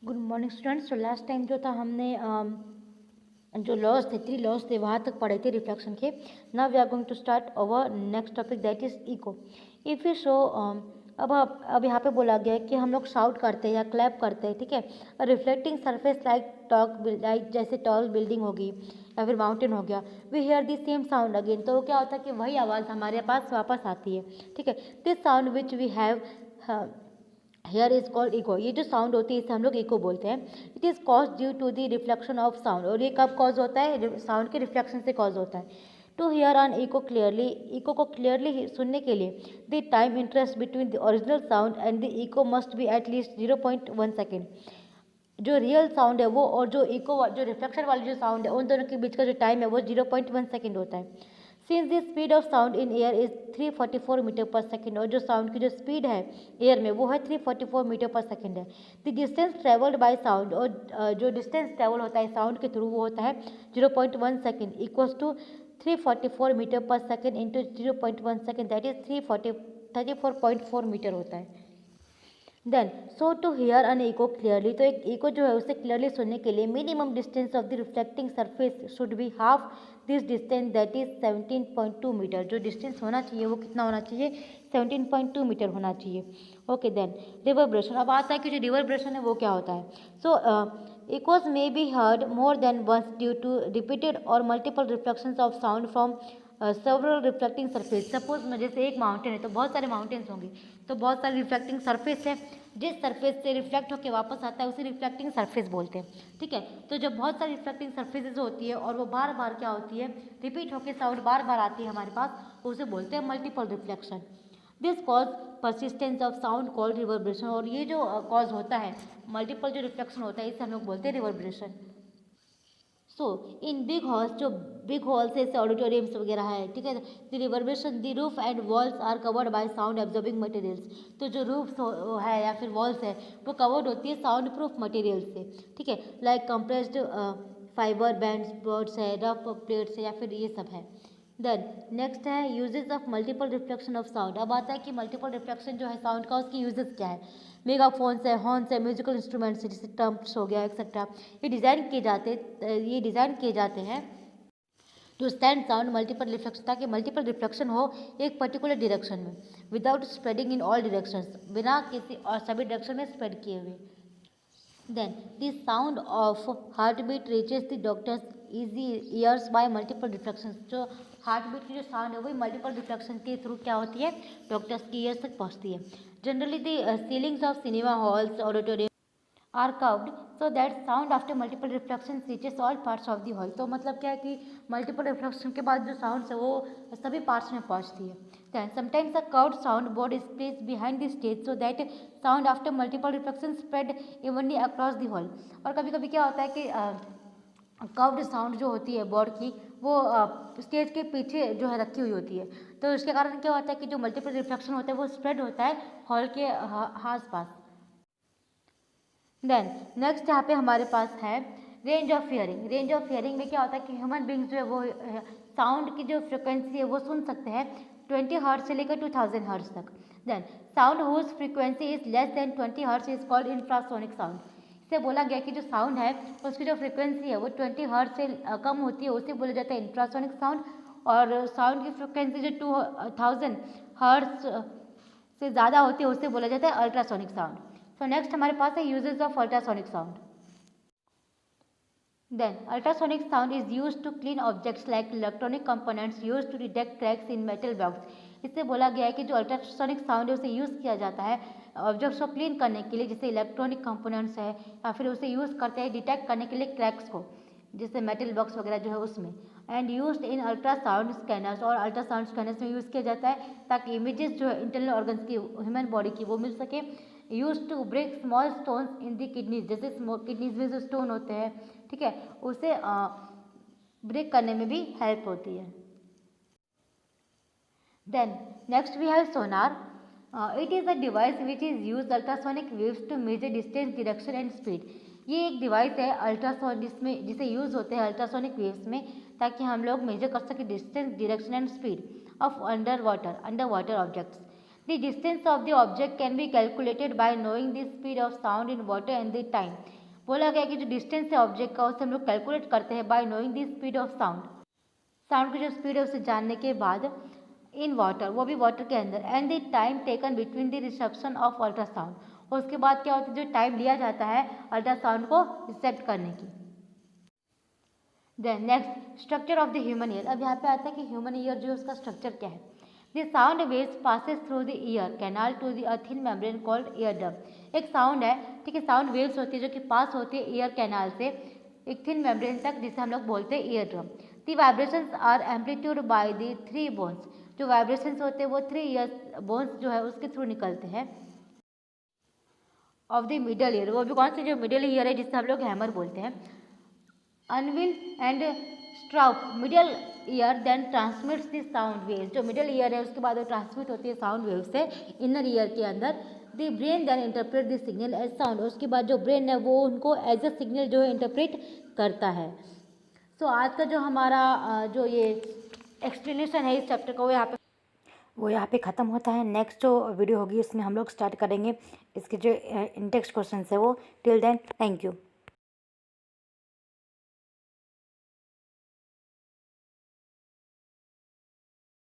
Good morning students. तो last time जो था हमने जो लॉस थे 3 लॉस थे वहाँ तक पढ़े थे रिफ्लेक्शन के। Now we are going to start our next topic that is echo. If you show अब यहाँ पे बोला गया है कि हम लोग शाउट करते हैं या क्लैप करते हैं, ठीक है। रिफ्लेक्टिंग सरफेस लाइक जैसे टॉल बिल्डिंग होगी या फिर माउंटेन हो गया, we hear the same sound again. तो क्या होता है कि वही आवाज़ हमारे पास वापस आती है, ठीक है। This sound which we have hear is called echo. ये जो साउंड होती है इसे हम लोग इको बोलते हैं। It is cause due to the reflection of sound. और ये कब कॉज होता है? साउंड के रिफ्लेक्शन से कॉज होता है। To hear an echo clearly, echo को क्लियरली सुनने के लिए the time interest between the original sound and the echo must be at least 0.1 second. जो रियल साउंड है वो और जो इको जो रिफ्लेक्शन वाली जो साउंड है उन दोनों के बीच का जो टाइम है वो 0.1 सेकेंड होता है। Since the speed of sound in air is 344 metre per second. और जो साउंड की जो स्पीड है एयर में वो है 344 मीटर पर सेकेंड है। The distance travelled by sound, और जो डिस्टेंस ट्रेवल होता है साउंड के थ्रू वो होता है 0.1 second equals to 344 metre per second into 0.1 second, that is 34.4 metre होता है। Then so to hear an echo clearly, तो एक इको जो है उसे क्लियरली सुनने के लिए minimum distance of the reflecting surface should be half this distance, that is 17.2 metre. जो डिस्टेंस होना चाहिए वो कितना होना चाहिए? 17.2 मीटर होना चाहिए। Okay, then reverberation. अब आता है कि जो रिवर्ब्रेशन है वो क्या होता है। So echoes may be heard more than once due to repeated और multiple reflections of sound from several reflecting surface. Suppose में जैसे एक माउंटेन है तो बहुत सारे माउंटेन्स होंगे, तो बहुत सारे रिफ्लेक्टिंग सरफेस है। जिस सरफेस से रिफ्लेक्ट होकर वापस आता है उसे रिफ्लेक्टिंग सरफेस बोलते हैं, ठीक है। तो जब बहुत सारी रिफ्लेक्टिंग सरफेसेज होती है और वो बार बार क्या होती है, रिपीट होकर साउंड बार बार आती है हमारे पास, तो उसे बोलते हैं multiple reflection. This cause persistence of sound called reverberation. और ये जो कॉज होता है मल्टीपल जो रिफ्लेक्शन होता है इसे हम लोग बोलते हैं reverberation. So in big halls, जो बिग हॉल्स है जैसे ऑडिटोरियम्स वगैरह है, ठीक है, the reverberation the roof and walls are covered by sound absorbing materials. तो जो रूफ है या फिर वॉल्स है वो कवर्ड होती है साउंड प्रूफ मटेरियल से, ठीक है, like compressed fibre bands, boards है, रफ प्लेट्स है, या फिर ये सब है। देन नेक्स्ट है uses of multiple reflection of sound. अब आता है कि मल्टीपल रिफ्लेक्शन जो है साउंड का उसकी यूजेस क्या है। मेगाफोन्स है, हॉर्न्स है, म्यूजिकल इंस्ट्रूमेंट्स है जैसे ट्रम्प्स हो गया एक्सेट्रा, ये डिज़ाइन किए जाते हैं to stand sound multiple reflection, ताकि मल्टीपल रिफ्लेक्शन हो एक पर्टिकुलर डायरेक्शन में without spreading in all directions, बिना किसी और सभी डायरेक्शन में स्प्रेड किए हुए। Then the sound of heartbeat reaches the doctor's easy ears by multiple reflections। जो हार्टबीट की जो साउंड है वही मल्टीपल रिफ्लेक्शन के थ्रू क्या होती है, डॉक्टर्स की ईयर्स तक पहुंचती है। Generally the ceilings of cinema halls auditorium are curved so that sound after multiple reflection reaches all parts of the hall. तो मतलब क्या है कि मल्टीपल रिफ्लेक्शन के बाद जो साउंड्स है वो सभी पार्ट्स में पहुंचती है। Then sometimes a curved sound board is placed behind the stage so that sound after multiple reflection spread evenly across the hall. और कभी कभी क्या होता है कि कर्व्ड साउंड जो होती है बोर्ड की वो स्टेज के पीछे जो है रखी हुई होती है, तो इसके कारण क्या होता है कि जो मल्टीपल रिफ्लेक्शन होता है वो स्प्रेड होता है हॉल के आस पास। देन नेक्स्ट यहाँ पे हमारे पास है range of hearing. Range of hearing में क्या होता है कि ह्यूमन बींग्स जो है वो साउंड की जो फ्रिक्वेंसी है वो सुन सकते हैं 20 हर्ट्ज से लेकर 2000 हर्ट्ज तक। Then sound whose frequency is less than 20 hertz is called infrasonic sound. इससे बोला गया कि जो साउंड है उसकी जो फ्रिक्वेंसी है वो 20 हर्ट्ज से कम होती है उसे बोला जाता है इंफ्रासोनिक साउंड, और साउंड की फ्रिक्वेंसी जो 2000 हर्ट्ज से ज़्यादा होती है उसे बोला जाता है अल्ट्रासोनिक साउंड। सो नेक्स्ट हमारे पास है uses of ultrasonic sound. Then ultrasonic sound is use to clean objects like electronic components use to detect cracks in metal box. इससे बोला गया है कि जो अल्ट्रासोनिक साउंड है उसे यूज़ किया जाता है ऑब्जेक्ट्स को क्लीन करने के लिए, जैसे इलेक्ट्रॉनिक कंपोनेंट्स है, या फिर उसे यूज़ करते हैं डिटेक्ट करने के लिए क्रैक्स को, जैसे मेटल बॉक्स वगैरह जो है उसमें। And used in ultrasound scanners, और अल्ट्रासाउंड स्कैनर्स में यूज़ किया जाता है ताकि इमेजेस जो है इंटरनल ऑर्गन्स की ह्यूमन बॉडी की वो मिल सके। Use to break small stones in the kidneys, जैसे किडनीज में जो स्टोन होते हैं, ठीक है, उसे ब्रेक करने में भी हेल्प होती है। Then next we have sonar. It is a device which is use ultrasonic waves to measure distance, direction and speed. ये एक डिवाइस है अल्ट्रासोनिक जिसमें जिसे यूज़ होते हैं अल्ट्रासोनिक वेव्स में ताकि हम लोग मेजर कर सकें distance, direction and speed of under water objects. The distance of the object can be calculated by knowing the speed of sound in water and the time. बोला गया कि जो डिस्टेंस है ऑब्जेक्ट का उसे हम लोग कैलकुलेट करते हैं bye knowing the speed of sound, sound की जो स्पीड है उसे जानने के बाद, इन वाटर, वो भी वाटर के अंदर, and the time taken between the reception of ultrasound, और उसके बाद क्या होता है जो टाइम लिया जाता है अल्ट्रासाउंड को रिसेप्ट करने की। Then next, structure of the human ear. अब यहाँ पे आता है कि ह्यूमन ईयर जो है उसका स्ट्रक्चर क्या है। The sound waves passes through the ear canal to the thin membrane called eardrum. एक साउंड है, ठीक है, साउंड वेव्स होती है जो कि पास होती है ईयर कैनाल से एक थिन मेम्ब्रेन तक, जिसे हम लोग बोलते हैं eardrum. The vibrations are amplitude by the 3 bones. जो वाइब्रेशंस होते हैं वो 3 ईयर बोन्स जो है उसके थ्रू निकलते हैं। ऑफ द मिडल ईयर, वो भी कौन सी, जो मिडल ईयर है जिससे हम लोग हैमर बोलते हैं। Anvil and stirrup middle ear then transmits the sound waves. जो मिडल ईयर है उसके बाद वो ट्रांसमिट होती है साउंड वेव से इनर ईयर के अंदर। The brain then interpret the signal as sound. उसके बाद जो ब्रेन है वो उनको एज अ सिग्नल जो है इंटरप्रेट करता है। सो आज का जो हमारा जो ये एक्सप्लेनेशन है इस चैप्टर का वो यहाँ पे ख़त्म होता है। नेक्स्ट जो वीडियो होगी उसमें हम लोग स्टार्ट करेंगे इसके जो इन टेक्स्ट क्वेश्चन है वो। Till then thank you.